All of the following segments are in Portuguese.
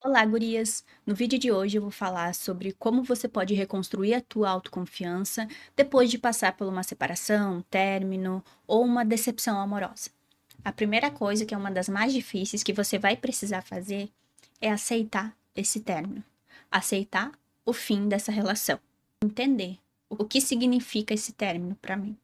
Olá, gurias! No vídeo de hoje eu vou falar sobre como você pode reconstruir a tua autoconfiança depois de passar por uma separação, um término ou uma decepção amorosa. A primeira coisa, que é uma das mais difíceis que você vai precisar fazer, é aceitar esse término. Aceitar o fim dessa relação. Entender o que significa esse término para mim.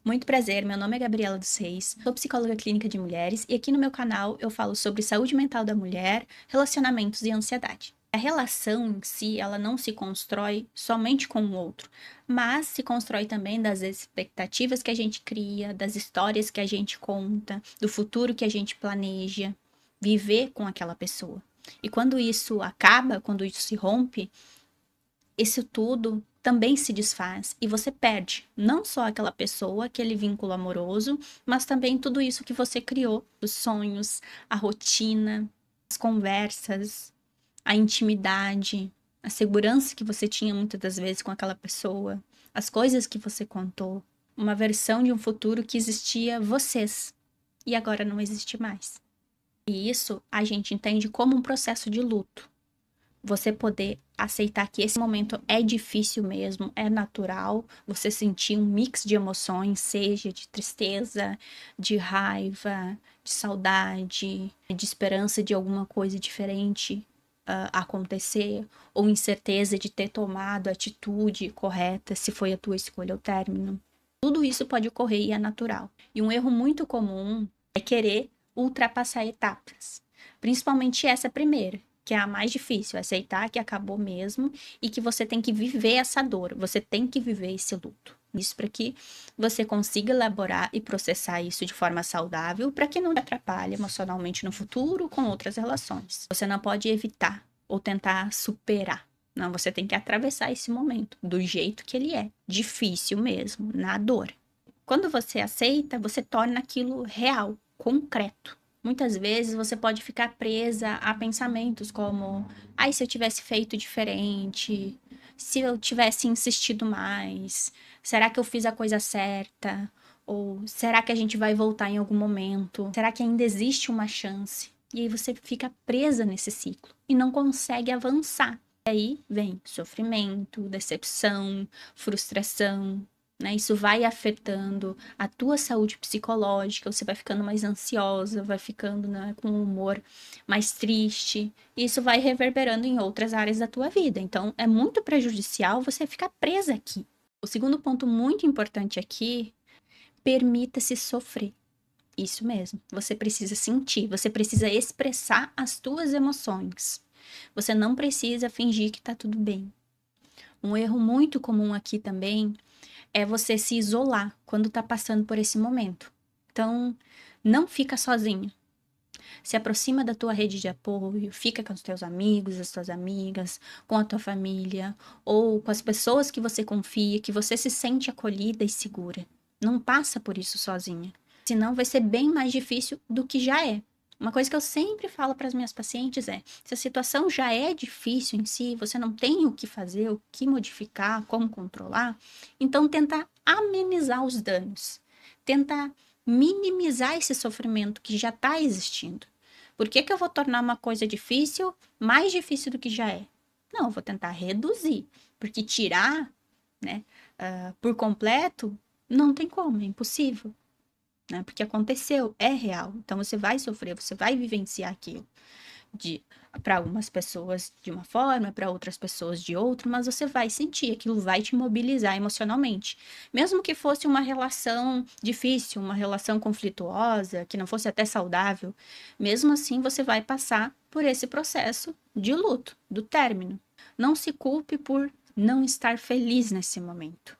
Muito prazer, meu nome é Gabriela dos Reis, sou psicóloga clínica de mulheres e aqui no meu canal eu falo sobre saúde mental da mulher, relacionamentos e ansiedade. A relação em si, ela não se constrói somente com o outro, mas se constrói também das expectativas que a gente cria, das histórias que a gente conta, do futuro que a gente planeja, viver com aquela pessoa. E quando isso acaba, quando isso se rompe, isso tudo também se desfaz e você perde não só aquela pessoa, aquele vínculo amoroso, mas também tudo isso que você criou, os sonhos, a rotina, as conversas, a intimidade, a segurança que você tinha muitas das vezes com aquela pessoa, as coisas que você contou, uma versão de um futuro que existia vocês e agora não existe mais. E isso a gente entende como um processo de luto. Você poder aceitar que esse momento é difícil mesmo, é natural, você sentir um mix de emoções, seja de tristeza, de raiva, de saudade, de esperança de alguma coisa diferente acontecer, ou incerteza de ter tomado a atitude correta, se foi a tua escolha ou término. Tudo isso pode ocorrer e é natural. E um erro muito comum é querer ultrapassar etapas, principalmente essa primeira, que é a mais difícil, aceitar que acabou mesmo e que você tem que viver essa dor, você tem que viver esse luto. Isso para que você consiga elaborar e processar isso de forma saudável, para que não te atrapalhe emocionalmente no futuro com outras relações. Você não pode evitar ou tentar superar. Não, você tem que atravessar esse momento do jeito que ele é, difícil mesmo, na dor. Quando você aceita, você torna aquilo real, concreto. Muitas vezes você pode ficar presa a pensamentos como: ai, se eu tivesse feito diferente, se eu tivesse insistido mais, será que eu fiz a coisa certa? Ou será que a gente vai voltar em algum momento? Será que ainda existe uma chance? E aí você fica presa nesse ciclo e não consegue avançar. E aí vem sofrimento, decepção, frustração, né? Isso vai afetando a tua saúde psicológica, você vai ficando mais ansiosa, vai ficando, né, com um humor mais triste. E isso vai reverberando em outras áreas da tua vida. Então, é muito prejudicial você ficar presa aqui. O segundo ponto muito importante aqui, permita-se sofrer. Isso mesmo. Você precisa sentir, você precisa expressar as tuas emoções. Você não precisa fingir que tá tudo bem. Um erro muito comum aqui também é você se isolar quando tá passando por esse momento. Então, não fica sozinho. Se aproxima da tua rede de apoio, fica com os teus amigos, as tuas amigas, com a tua família, ou com as pessoas que você confia, que você se sente acolhida e segura. Não passa por isso sozinha. Senão vai ser bem mais difícil do que já é. Uma coisa que eu sempre falo para as minhas pacientes é: se a situação já é difícil em si, você não tem o que fazer, o que modificar, como controlar, então tenta amenizar os danos, tenta minimizar esse sofrimento que já está existindo. Por que que eu vou tornar uma coisa difícil mais difícil do que já é? Não, eu vou tentar reduzir, porque tirar, né, por completo, não tem como, é impossível, né? Porque aconteceu, é real. Então você vai sofrer, você vai vivenciar aquilo de para algumas pessoas de uma forma, para outras pessoas de outra, mas você vai sentir, aquilo vai te mobilizar emocionalmente. Mesmo que fosse uma relação difícil, uma relação conflituosa, que não fosse até saudável, mesmo assim você vai passar por esse processo de luto, do término. Não se culpe por não estar feliz nesse momento.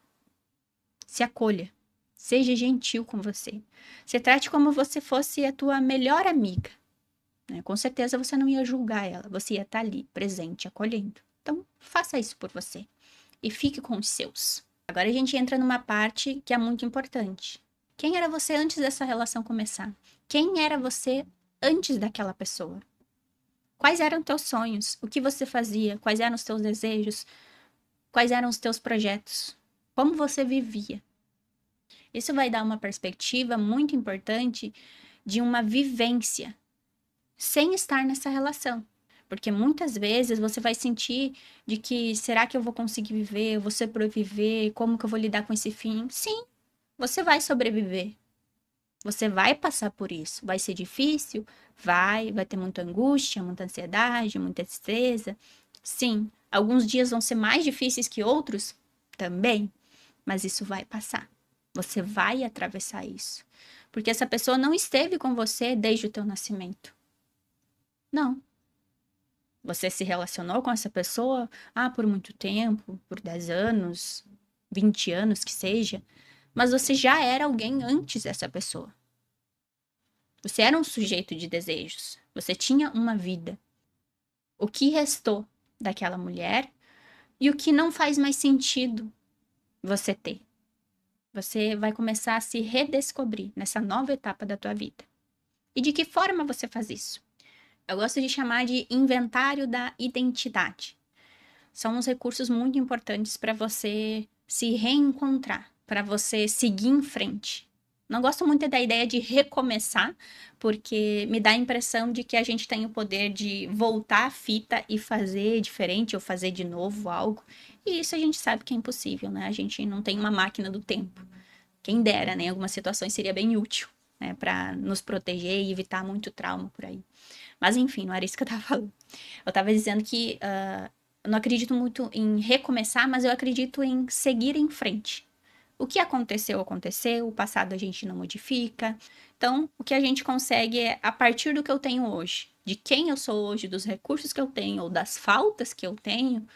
Se acolha. Seja gentil com você. Se trate como você fosse a tua melhor amiga, né? Com certeza você não ia julgar ela, você ia estar ali, presente, acolhendo. Então, faça isso por você e fique com os seus. Agora a gente entra numa parte que é muito importante. Quem era você antes dessa relação começar? Quem era você antes daquela pessoa? Quais eram teus sonhos? O que você fazia? Quais eram os teus desejos? Quais eram os teus projetos? Como você vivia? Isso vai dar uma perspectiva muito importante de uma vivência sem estar nessa relação. Porque muitas vezes você vai sentir de que será que eu vou conseguir viver? Eu vou sobreviver? Como que eu vou lidar com esse fim? Sim, você vai sobreviver. Você vai passar por isso. Vai ser difícil? Vai ter muita angústia, muita ansiedade, muita tristeza. Sim, alguns dias vão ser mais difíceis que outros? Também, mas isso vai passar. Você vai atravessar isso. Porque essa pessoa não esteve com você desde o teu nascimento. Não. Você se relacionou com essa pessoa, por muito tempo, por 10 anos, 20 anos que seja, mas você já era alguém antes dessa pessoa. Você era um sujeito de desejos. Você tinha uma vida. O que restou daquela mulher e o que não faz mais sentido você ter. Você vai começar a se redescobrir nessa nova etapa da tua vida. E de que forma você faz isso? Eu gosto de chamar de inventário da identidade. São uns recursos muito importantes para você se reencontrar, para você seguir em frente. Não gosto muito da ideia de recomeçar, porque me dá a impressão de que a gente tem o poder de voltar a fita e fazer diferente ou fazer de novo algo. E isso a gente sabe que é impossível, né? A gente não tem uma máquina do tempo. Quem dera, né? Em algumas situações seria bem útil, né? Para nos proteger e evitar muito trauma por aí. Mas enfim, não era isso que eu tava falando. Eu tava dizendo que eu não acredito muito em recomeçar, mas eu acredito em seguir em frente. O que aconteceu, aconteceu, o passado a gente não modifica. Então, o que a gente consegue é, a partir do que eu tenho hoje, de quem eu sou hoje, dos recursos que eu tenho, ou das faltas que eu tenho,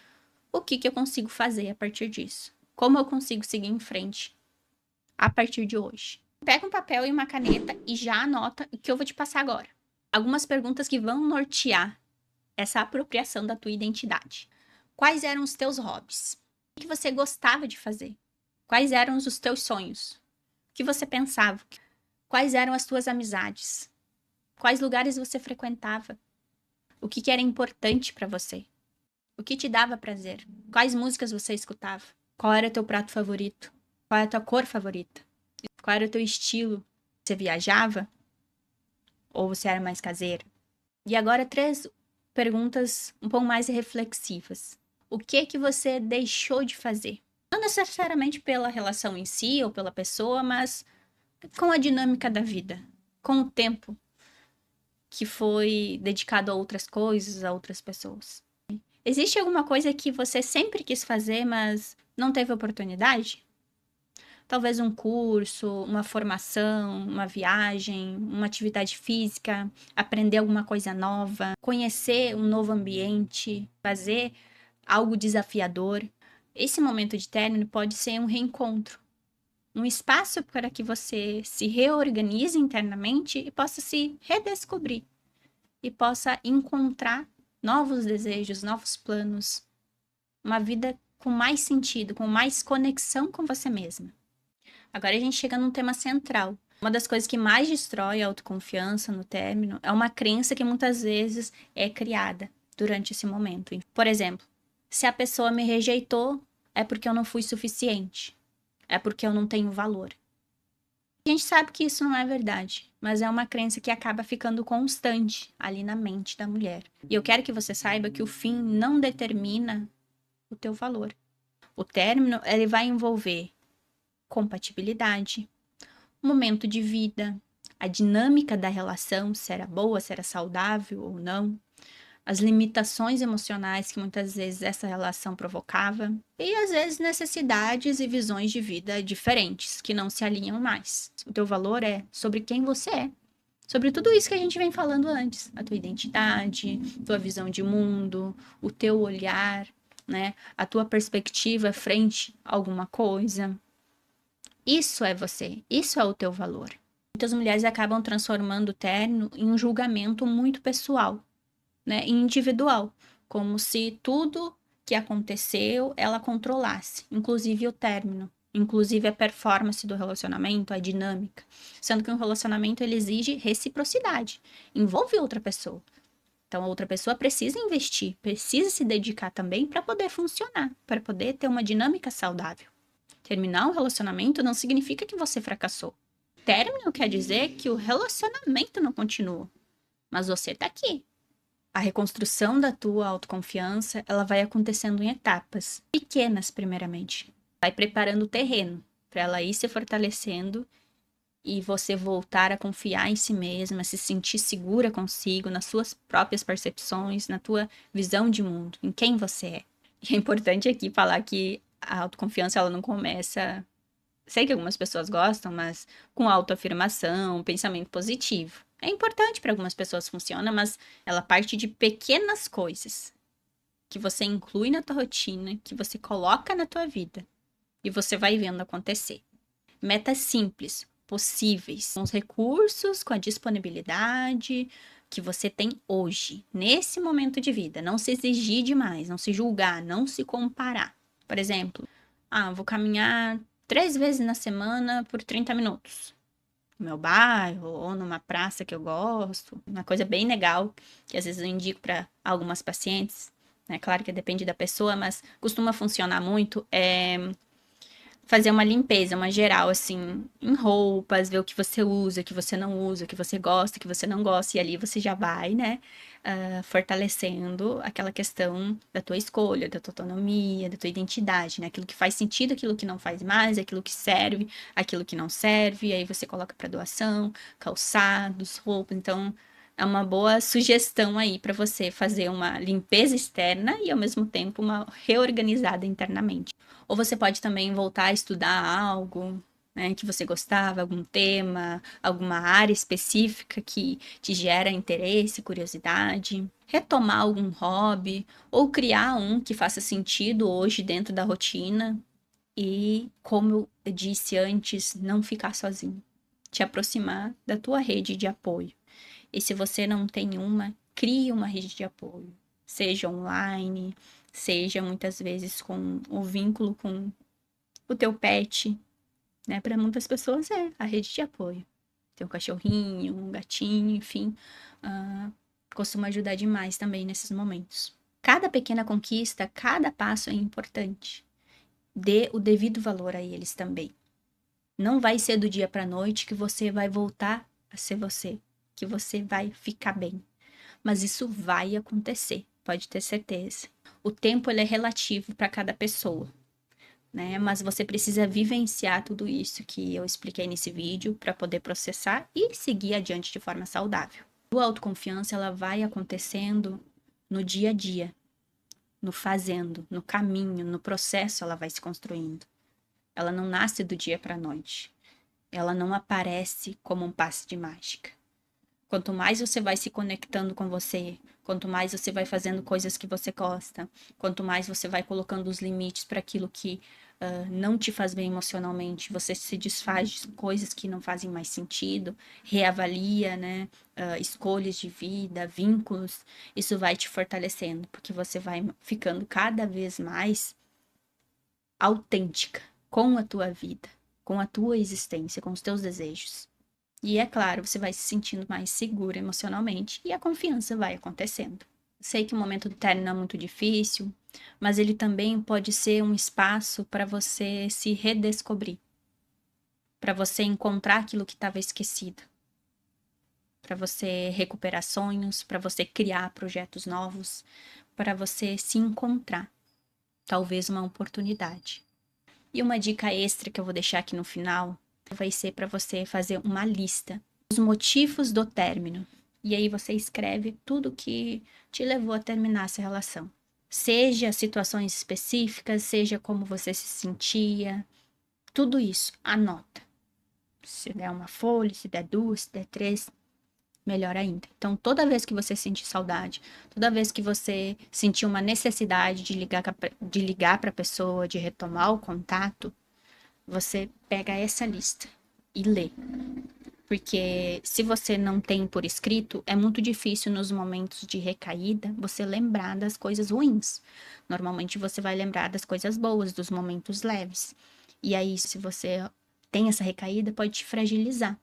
o que eu consigo fazer a partir disso? Como eu consigo seguir em frente a partir de hoje? Pega um papel e uma caneta e já anota o que eu vou te passar agora. Algumas perguntas que vão nortear essa apropriação da tua identidade. Quais eram os teus hobbies? O que você gostava de fazer? Quais eram os teus sonhos? O que você pensava? Quais eram as tuas amizades? Quais lugares você frequentava? O que era importante para você? O que te dava prazer? Quais músicas você escutava? Qual era o teu prato favorito? Qual era a tua cor favorita? Qual era o teu estilo? Você viajava? Ou você era mais caseiro? E agora 3 perguntas um pouco mais reflexivas. O que você deixou de fazer? Não necessariamente pela relação em si ou pela pessoa, mas com a dinâmica da vida, com o tempo que foi dedicado a outras coisas, a outras pessoas. Existe alguma coisa que você sempre quis fazer, mas não teve oportunidade? Talvez um curso, uma formação, uma viagem, uma atividade física, aprender alguma coisa nova, conhecer um novo ambiente, fazer algo desafiador. Esse momento de término pode ser um reencontro, um espaço para que você se reorganize internamente e possa se redescobrir e possa encontrar novos desejos, novos planos, uma vida com mais sentido, com mais conexão com você mesma. Agora a gente chega num tema central. Uma das coisas que mais destrói a autoconfiança no término é uma crença que muitas vezes é criada durante esse momento. Por exemplo, se a pessoa me rejeitou, é porque eu não fui suficiente. É porque eu não tenho valor. A gente sabe que isso não é verdade, mas é uma crença que acaba ficando constante ali na mente da mulher. E eu quero que você saiba que o fim não determina o teu valor. O término, ele vai envolver compatibilidade, momento de vida, a dinâmica da relação, se era boa, se era saudável ou não, as limitações emocionais que muitas vezes essa relação provocava, e às vezes necessidades e visões de vida diferentes, que não se alinham mais. O teu valor é sobre quem você é, sobre tudo isso que a gente vem falando antes, a tua identidade, tua visão de mundo, o teu olhar, né, a tua perspectiva frente a alguma coisa. Isso é você, isso é o teu valor. Muitas mulheres acabam transformando o término em um julgamento muito pessoal, né, individual, como se tudo que aconteceu ela controlasse, inclusive o término, inclusive a performance do relacionamento, a dinâmica, sendo que um relacionamento ele exige reciprocidade, envolve outra pessoa. Então a outra pessoa precisa investir, precisa se dedicar também para poder funcionar, para poder ter uma dinâmica saudável. Terminar um relacionamento não significa que você fracassou. Término quer dizer que o relacionamento não continua, mas você tá aqui. A reconstrução da tua autoconfiança, ela vai acontecendo em etapas pequenas, primeiramente. Vai preparando o terreno para ela ir se fortalecendo e você voltar a confiar em si mesma, se sentir segura consigo, nas suas próprias percepções, na tua visão de mundo, em quem você é. E é importante aqui falar que a autoconfiança ela não começa, sei que algumas pessoas gostam, mas com autoafirmação, pensamento positivo. É importante para algumas pessoas funciona, mas ela parte de pequenas coisas que você inclui na tua rotina, que você coloca na tua vida e você vai vendo acontecer. Metas simples, possíveis, com os recursos, com a disponibilidade que você tem hoje, nesse momento de vida. Não se exigir demais, não se julgar, não se comparar. Por exemplo, vou caminhar 3 vezes na semana por 30 minutos. No meu bairro ou numa praça que eu gosto. Uma coisa bem legal, que às vezes eu indico para algumas pacientes. É claro que depende da pessoa, mas costuma funcionar muito. Fazer uma limpeza, uma geral, assim, em roupas, ver o que você usa, o que você não usa, o que você gosta, o que você não gosta, e ali você já vai, né, fortalecendo aquela questão da tua escolha, da tua autonomia, da tua identidade, né, aquilo que faz sentido, aquilo que não faz mais, aquilo que serve, aquilo que não serve, e aí você coloca para doação, calçados, roupas, então é uma boa sugestão aí para você fazer uma limpeza externa e ao mesmo tempo uma reorganizada internamente. Ou você pode também voltar a estudar algo, né, que você gostava, algum tema, alguma área específica que te gera interesse, curiosidade. Retomar algum hobby ou criar um que faça sentido hoje dentro da rotina. E, como eu disse antes, não ficar sozinho. Te aproximar da tua rede de apoio. E se você não tem uma, crie uma rede de apoio. Seja online, seja muitas vezes com o vínculo com o teu pet, né? Para muitas pessoas é a rede de apoio. Tem um cachorrinho, um gatinho, enfim, costuma ajudar demais também nesses momentos. Cada pequena conquista, cada passo é importante. Dê o devido valor a eles também. Não vai ser do dia para noite que você vai voltar a ser você, que você vai ficar bem. Mas isso vai acontecer, pode ter certeza. O tempo ele é relativo para cada pessoa, né? Mas você precisa vivenciar tudo isso que eu expliquei nesse vídeo para poder processar e seguir adiante de forma saudável. A autoconfiança ela vai acontecendo no dia a dia, no fazendo, no caminho, no processo ela vai se construindo. Ela não nasce do dia para a noite. Ela não aparece como um passe de mágica. Quanto mais você vai se conectando com você, quanto mais você vai fazendo coisas que você gosta, quanto mais você vai colocando os limites para aquilo que não te faz bem emocionalmente, você se desfaz de coisas que não fazem mais sentido, reavalia, né, escolhas de vida, vínculos, isso vai te fortalecendo, porque você vai ficando cada vez mais autêntica com a tua vida, com a tua existência, com os teus desejos. E é claro, você vai se sentindo mais segura emocionalmente e a confiança vai acontecendo. Sei que o momento do término é muito difícil, mas ele também pode ser um espaço para você se redescobrir, para você encontrar aquilo que estava esquecido, para você recuperar sonhos, para você criar projetos novos, para você se encontrar, talvez uma oportunidade. E uma dica extra que eu vou deixar aqui no final vai ser para você fazer uma lista dos motivos do término. E aí você escreve tudo que te levou a terminar essa relação. Seja situações específicas, seja como você se sentia, tudo isso, anota. Se der uma folha, se der duas, se der três, melhor ainda. Então, toda vez que você sentir saudade, toda vez que você sentir uma necessidade de ligar para a pessoa, de retomar o contato, você pega essa lista e lê. Porque se você não tem por escrito, é muito difícil nos momentos de recaída você lembrar das coisas ruins. Normalmente você vai lembrar das coisas boas, dos momentos leves. E aí, se você tem essa recaída, pode te fragilizar.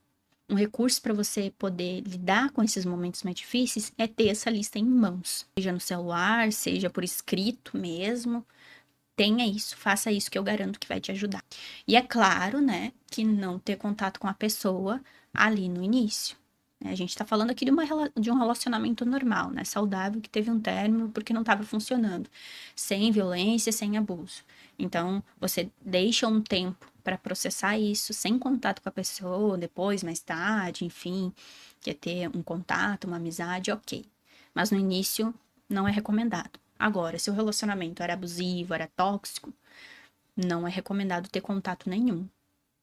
Um recurso para você poder lidar com esses momentos mais difíceis é ter essa lista em mãos. Seja no celular, seja por escrito mesmo. Tenha isso, faça isso que eu garanto que vai te ajudar. E é claro, né, que não ter contato com a pessoa ali no início. A gente está falando aqui de um relacionamento normal, né? Saudável, que teve um término porque não estava funcionando, sem violência, sem abuso. Então, você deixa um tempo para processar isso, sem contato com a pessoa, depois, mais tarde, enfim, quer ter um contato, uma amizade, ok. Mas no início, não é recomendado. Agora, se o relacionamento era abusivo, era tóxico, não é recomendado ter contato nenhum.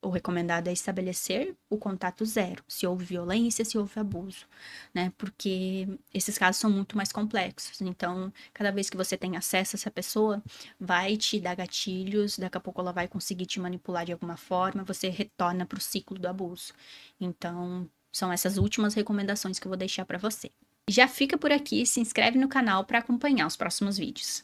O recomendado é estabelecer o contato zero, se houve violência, se houve abuso, né? Porque esses casos são muito mais complexos. Então, cada vez que você tem acesso a essa pessoa, vai te dar gatilhos, daqui a pouco ela vai conseguir te manipular de alguma forma, você retorna para o ciclo do abuso. Então, são essas últimas recomendações que eu vou deixar para você. Já fica por aqui, se inscreve no canal para acompanhar os próximos vídeos.